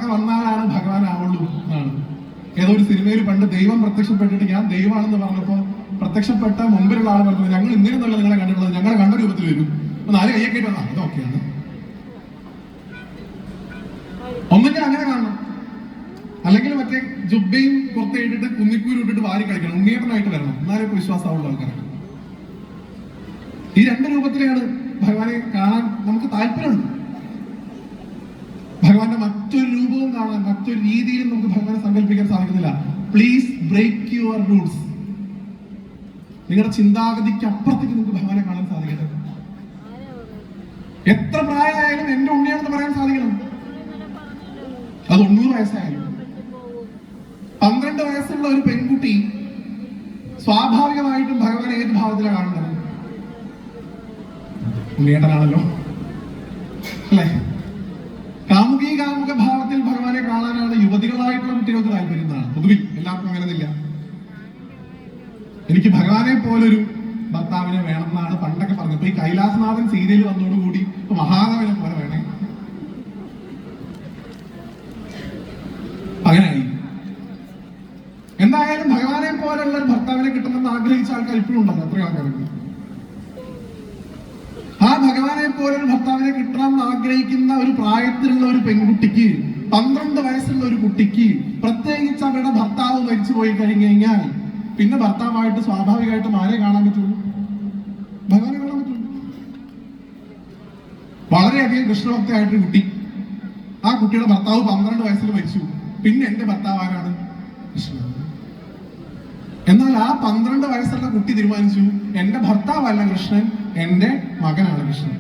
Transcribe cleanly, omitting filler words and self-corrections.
അങ്ങനെയൊക്കെ വന്നാലാണ് ഭഗവാൻ ആവുള്ളൂ എന്നാണ്. ഏതോ ഒരു സിനിമയിൽ പണ്ട് ദൈവം പ്രത്യക്ഷപ്പെട്ടിട്ട് ഞാൻ ദൈവമാണെന്ന് പറഞ്ഞപ്പോ പ്രത്യക്ഷപ്പെട്ട മുമ്പിലുള്ള ആൾ പറഞ്ഞു, ഞങ്ങൾ ഇങ്ങനെയൊന്നുമല്ല നിങ്ങളെ കണ്ടിട്ടുള്ളത്, ഞങ്ങളെ കണ്ട രൂപത്തിൽ വരും. അപ്പൊ 4 കയ്യൊക്കെ ഇട്ട് വന്നാൽ അതൊക്കെയാണ്. ഒന്നെങ്കിൽ അങ്ങനെ കാണണം, അല്ലെങ്കിൽ മറ്റേ ജുബയും പുറത്ത് ഇട്ടിട്ട് കുന്നിക്കൂര് ഇട്ടിട്ട് വാരി കളിക്കണം, ഉണ്ണിയേട്ടനായിട്ട് വരണം, എന്നാലേ വിശ്വാസമുള്ള ആൾക്കാരാണ്. ഈ 2 രൂപത്തിലാണ് ഭഗവാനെ കാണാൻ നമുക്ക് താല്പര്യമുണ്ട്. ഭഗവാന്റെ മറ്റൊരു രൂപവും കാണാൻ, മറ്റൊരു രീതിയിലും നമുക്ക് ഭഗവാനെ സങ്കല്പിക്കാൻ സാധിക്കുന്നില്ല. Please break your rules. നിങ്ങളുടെ ചിന്താഗതിക്ക് അപ്പുറത്തേക്ക് നിങ്ങൾക്ക് ഭഗവാനെ കാണാൻ സാധിക്കട്ടെ. എത്ര പ്രായമായാലും എന്റെ ഉണ്ണിയാണെന്ന് പറയാൻ സാധിക്കണം. അത് 90 വയസ്സായാലും. 12 വയസ്സുള്ള ഒരു പെൺകുട്ടി സ്വാഭാവികമായിട്ടും ഭഗവാനെ ഏത് ഭാവത്തിലാണ് കാണുന്നത്? ഉണ്ണിയേട്ടനാണല്ലോ, അല്ലേ? കാമുക ഭാവത്തിൽ ഭഗവാനെ കാണാനാണ് യുവതികളായിട്ടുള്ള കുട്ടികൾക്ക് താല്പര്യമാണ്. പൊതുവിൽ എല്ലാവർക്കും അങ്ങനെയൊന്നുമില്ല. എനിക്ക് ഭഗവാനെ പോലൊരു ഭർത്താവിനെ വേണം എന്നാണ് പണ്ടൊക്കെ പറഞ്ഞത്. ഇപ്പൊ ഈ കൈലാസനാഥൻ സീരിയൽ വന്നതോടുകൂടി ഇപ്പൊ മഹാദേവനെ പോലെ വേണേ, അങ്ങനെയായി. എന്തായാലും ഭഗവാനെ പോലുള്ള ഒരു ഭർത്താവിനെ കിട്ടണമെന്ന് ആഗ്രഹിച്ച ആൾക്കാർ ഇപ്പോഴും ഉണ്ടല്ലോ, അത്രയും ആൾക്കാരുണ്ട്. ആ ഭഗവാനെ പോലൊരു ഭർത്താവിനെ കിട്ടണമെന്ന് ആഗ്രഹിക്കുന്ന ഒരു പ്രായത്തിലുള്ള ഒരു പെൺകുട്ടിക്ക്, 12 വയസ്സുള്ള ഒരു കുട്ടിക്ക്, പ്രത്യേകിച്ച് അവരുടെ ഭർത്താവ് മരിച്ചു പോയി കഴിഞ്ഞു കഴിഞ്ഞാൽ പിന്നെ ഭർത്താവായിട്ട് സ്വാഭാവികമായിട്ടും ആരെ കാണാൻ പറ്റുള്ളൂ? ഭഗവാനെ കാണാൻ പറ്റുള്ളൂ. വളരെയധികം കൃഷ്ണഭക്തയായിട്ടൊരു കുട്ടി, ആ കുട്ടിയുടെ ഭർത്താവ് 12 വയസ്സിൽ മരിച്ചു, പിന്നെ എന്റെ ഭർത്താവ് ആരാണ്? കൃഷ്ണൻ. എന്നാൽ ആ 12 വയസ്സുള്ള കുട്ടി തീരുമാനിച്ചു, എന്റെ ഭർത്താവല്ല കൃഷ്ണൻ, എന്റെ മകനാണ് കൃഷ്ണൻ.